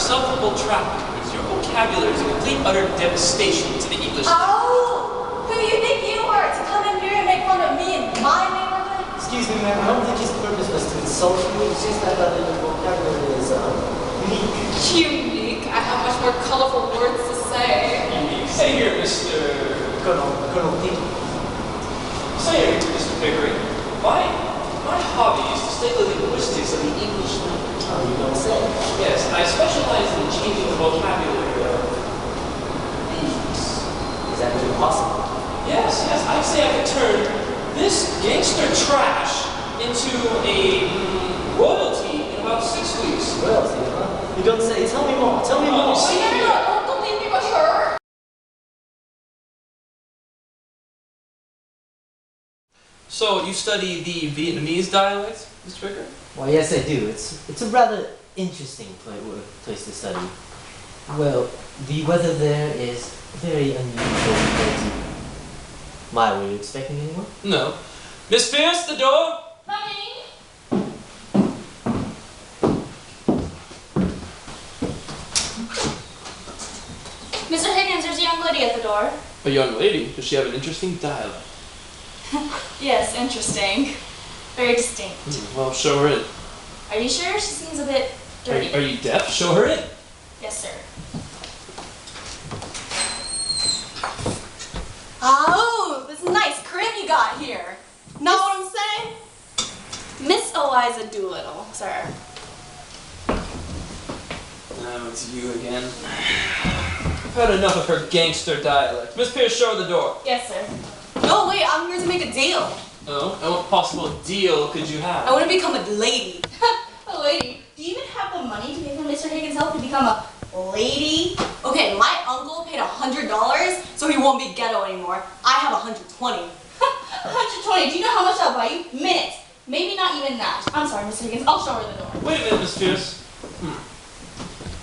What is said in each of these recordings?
insufferable trappings. Your vocabulary is a complete utter devastation to the English. Oh, who do you think you are to come in here and make fun of me and my neighborhood? Excuse me, ma'am. I don't think his purpose was to insult you. It's just that your vocabulary is unique. Unique? I have much more colorful words to say. Unique. Say here, Mr. Colonel P. Say here, Mr. Pickering. My hobby is to study the linguistics of the English language. Oh, you don't say. Yes, I specialize in changing the vocabulary of these. Is that even possible? Yes, I say I can turn this gangster trash into a royalty in about 6 weeks. Royalty, huh? You don't say. Tell me more. Tell me more. See here. Don't leave me with her. So, you study the Vietnamese dialect, Mr. Pickering? Well, yes, I do. It's a rather interesting place to study. Well, the weather there is very unusual compared to my. Were you expecting anyone? No. Miss Pierce, the door! Coming. Mr. Higgins, there's a young lady at the door. A young lady? Does she have an interesting dialect? Yes, interesting. Very distinct. Well, show her in. Are you sure? She seems a bit dirty. Are you deaf? Show her in. Yes, sir. Oh, this nice crib you got here. Know what I'm saying? Miss Eliza Doolittle, sir. Oh, it's you again. I've had enough of her gangster dialect. Miss Pierce, show her the door. Yes, sir. No, wait, I'm here to make a deal. Oh, and what possible deal could you have? I want to become a lady. A lady? Do you even have the money to pay for Mr. Higgins' help to become a lady? Okay, my uncle paid $100, so he won't be ghetto anymore. I have 120. 120? Do you know how much that'll buy you? Minutes. Maybe not even that. I'm sorry, Mr. Higgins. I'll show her the door. Wait a minute, Miss Pierce.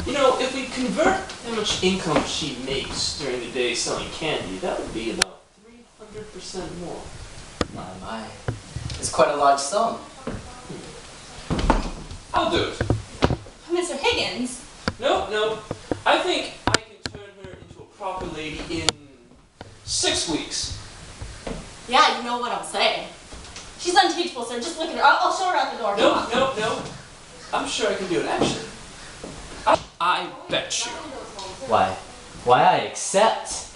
You know, if we convert how much income she makes during the day selling candy, that would be about 300% more. My. It's quite a large sum. I'll do it. Mr. Higgins? No. I think I can turn her into a proper lady in 6 weeks. Yeah, you know what I'm saying. She's unteachable, sir. Just look at her. I'll show her out the door. No. I'm sure I can do it, actually. I bet you. Why, I accept.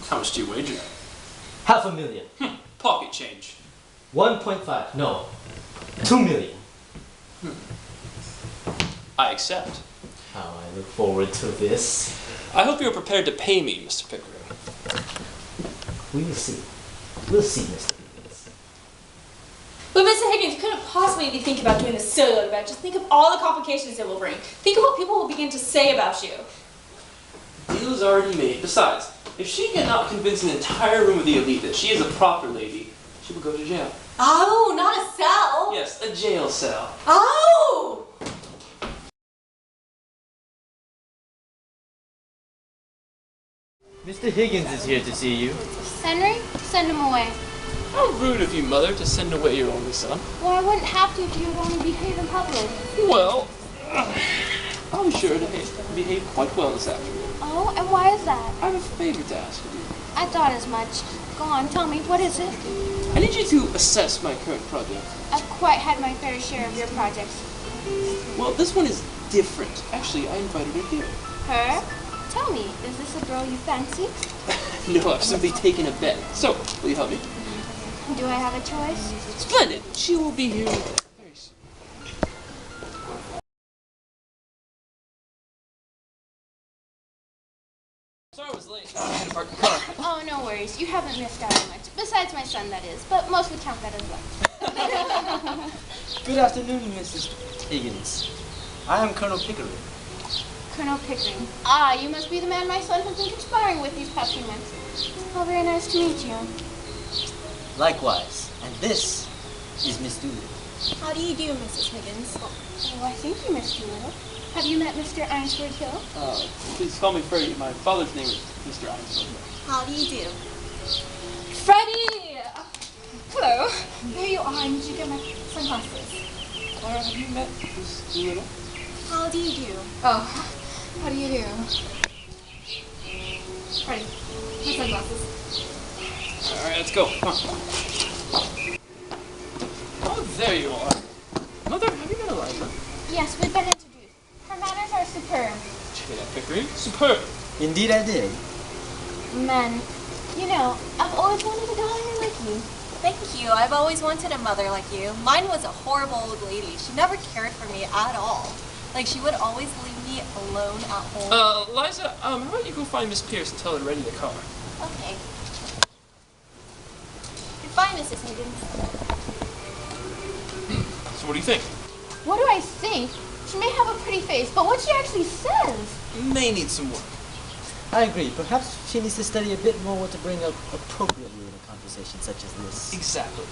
How much do you wager? $500,000. Pocket change. 1.5. No. 2 million. I accept. How I look forward to this. I hope you're prepared to pay me, Mr. Pickering. We will see. We'll see, Mr. Higgins. But Mr. Higgins, you couldn't possibly be thinking about doing this silly little bet. Just think of all the complications it will bring. Think of what people will begin to say about you. The deal is already made. Besides, if she cannot convince an entire room of the elite that she is a proper lady, she will go to jail. Oh, not a cell. Yes, a jail cell. Oh! Mr. Higgins is here to see you. Henry, send him away. How rude of you, Mother, to send away your only son. Well, I wouldn't have to if you would only behave in public. Well, I'll be sure to behave quite well this afternoon. Oh, and why is that? I have a favor to ask of you. I thought as much. Go on, tell me, what is it? I need you to assess my current project. I've quite had my fair share of your projects. Well, this one is different. Actually, I invited her here. Her? Tell me, is this a girl you fancy? No, I've simply taken a bet. So, will you help me? Do I have a choice? Splendid. She will be here very soon. Sorry I was late. I had to park the car. Oh, no worries. You haven't missed out on much. Besides my son, that is. But most would count that as luck. Good afternoon, Mrs. Higgins. I am Colonel Pickering. Colonel Pickering. Ah, you must be the man my son has been conspiring with these past few months. Oh, very nice to meet you. Likewise. And this is Miss Doolittle. How do you do, Mrs. Higgins? Oh, I think you, Miss Doolittle. Have you met Mr. Eynsford Hill? Please call me Freddie. My father's name is Mr. Eynsford. How do you do? Freddie! Hello. Here you are. I need you to get my sunglasses. Clara, have you met Miss Doolittle? How do you do? Oh, How do you do? Ready. My sunglasses. Alright, let's go. Come on. Oh, there you are. Mother, have you met Eliza? Yes, we'd better introduce. Her manners are superb. Check it out, Pickering. Superb. Indeed I did. Men, you know, I've always wanted a daughter like you. Thank you. I've always wanted a mother like you. Mine was a horrible old lady. She never cared for me at all. Like, she would always leave me alone at home. Liza, how about you go find Miss Pierce and tell her to ready the car? Okay. Goodbye, Mrs. Higgins. So what do you think? What do I think? She may have a pretty face, but what she actually says... May need some work. I agree. Perhaps she needs to study a bit more what to bring up appropriately in a conversation such as this. Exactly.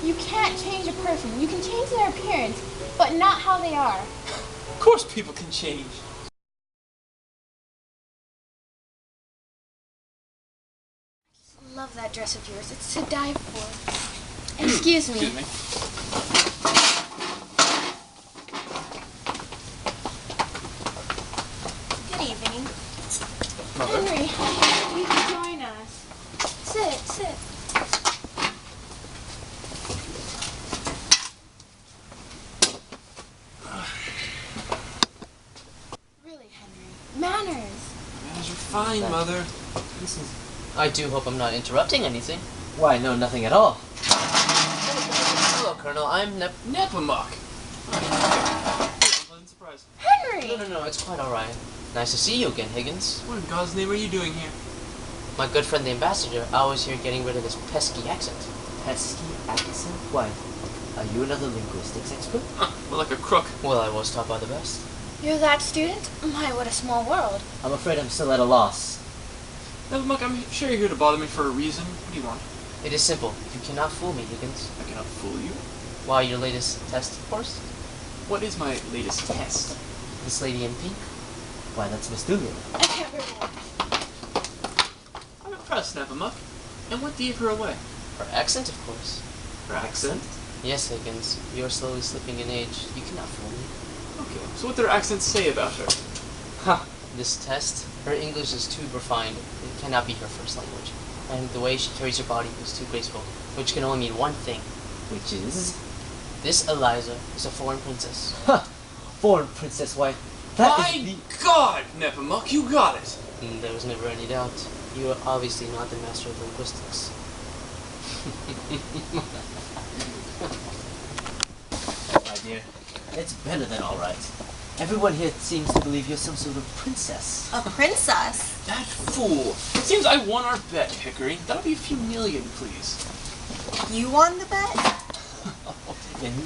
You can't change a person. You can change their appearance, but not how they are. Of course people can change. Love that dress of yours. It's to die for. Excuse me. Excuse me. Good evening. Mother. Henry, you can join us. Sit. Really, Henry. Manners. Manners are fine, Mother. This is... I do hope I'm not interrupting anything. Why, no, nothing at all. Hello, Colonel. I'm Nepomuk. Pleasant surprise. Henry! No, it's quite alright. Nice to see you again, Higgins. What in God's name are you doing here? My good friend the ambassador, I was here getting rid of this pesky accent. Pesky accent? Why? Are you another linguistics expert? Huh, more like a crook. Well, I was taught by the best. You're that student? My, what a small world. I'm afraid I'm still at a loss. Nepomuk, I'm sure you're here to bother me for a reason. What do you want? It is simple. You cannot fool me, Higgins. I cannot fool you. Why, your latest test, of course? What is my latest test? This lady in pink? Why, that's Miss Dugan. I can't remember. I'm impressed, Nepomuk. And what gave her away? Her accent, of course. Her accent? Yes, Higgins. You are slowly slipping in age. You cannot fool me. Okay, so what did her accent say about her? Ha! This test, her English is too refined. It cannot be her first language. And the way she carries her body is too graceful, which can only mean one thing. Which is? This Eliza is a foreign princess. Ha! Foreign princess, why? That My is the... God, Nepomuk, you got it! There was never any doubt. You are obviously not the master of linguistics. My dear, it's better than all right. Everyone here seems to believe you're some sort of princess. A princess? That fool! It seems I won our bet, Hickory. That'll be a few million, please. You won the bet?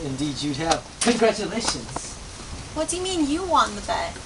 Indeed you have. Congratulations. What do you mean you won the bet?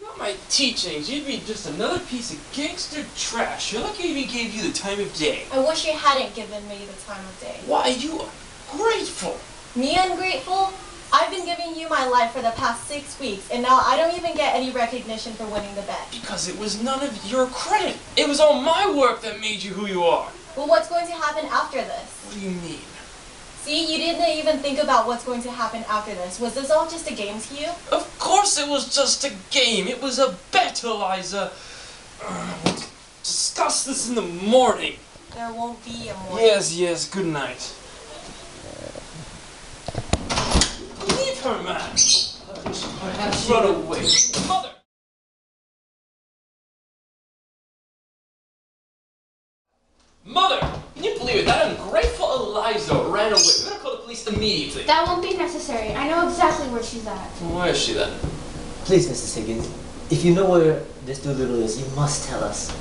Not my teachings. You'd be just another piece of gangster trash. You're lucky I even gave you the time of day. I wish you hadn't given me the time of day. Why, you are grateful. Me ungrateful? I've been giving you my life for the past 6 weeks, and now I don't even get any recognition for winning the bet. Because it was none of your credit. It was all my work that made you who you are. Well, what's going to happen after this? What do you mean? See, you didn't even think about what's going to happen after this. Was this all just a game to you? Of course it was just a game. It was a bet, Eliza. We'll discuss this in the morning. There won't be a morning. Yes, good night. Leave her, man. Perhaps Run away. Mother! Mother! Can you believe it? That ungrateful Eliza ran away. We're gonna call the police immediately. That won't be necessary. I know exactly where she's at. Where is she then? Please, Mrs. Higgins, if you know where this Doolittle is, you must tell us.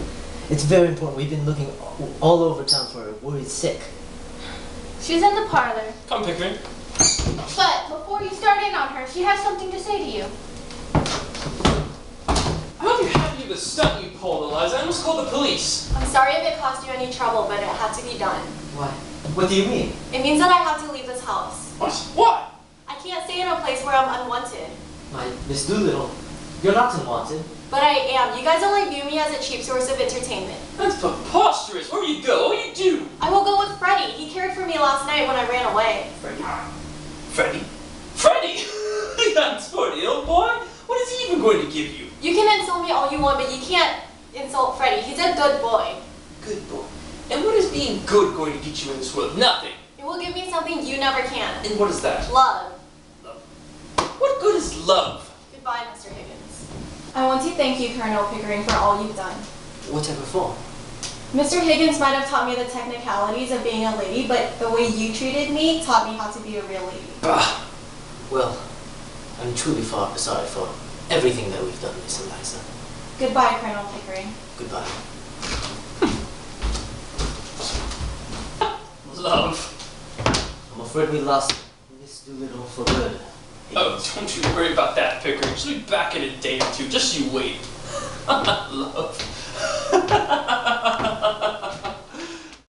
It's very important. We've been looking all over town for her. Worried sick. She's in the parlor. Come, Pickering. But before you start in on her, she has something to say to you. I hope you're happy with the stunt you pulled, Eliza. I almost called the police. I'm sorry if it caused you any trouble, but it had to be done. Why? What do you mean? It means that I have to leave this house. What? What? I can't stay in a place where I'm unwanted. My Miss Doolittle, you're not unwanted. But I am. You guys only view me as a cheap source of entertainment. That's preposterous. Where you go? What you do? I will go with Freddie. He cared for me last night when I ran away. Freddie? Freddie? That's funny, little boy. What is he even going to give you? You can insult me all you want, but you can't insult Freddie. He's a good boy. Good boy. And what is being good going to get you in this world? Nothing. It will give me something you never can. And what is that? Love. Love. What good is love? Goodbye, Mr. Higgins. I want to thank you, Colonel Pickering, for all you've done. Whatever for? Mr. Higgins might have taught me the technicalities of being a lady, but the way you treated me taught me how to be a real lady. Bah. Well, I'm truly sorry for everything that we've done, Miss Eliza. Goodbye, Colonel Pickering. Goodbye. Love. I'm afraid we lost Miss Doolittle for good. Oh, don't you worry about that, Pickering. She'll be back in a day or two. Just you wait. Love.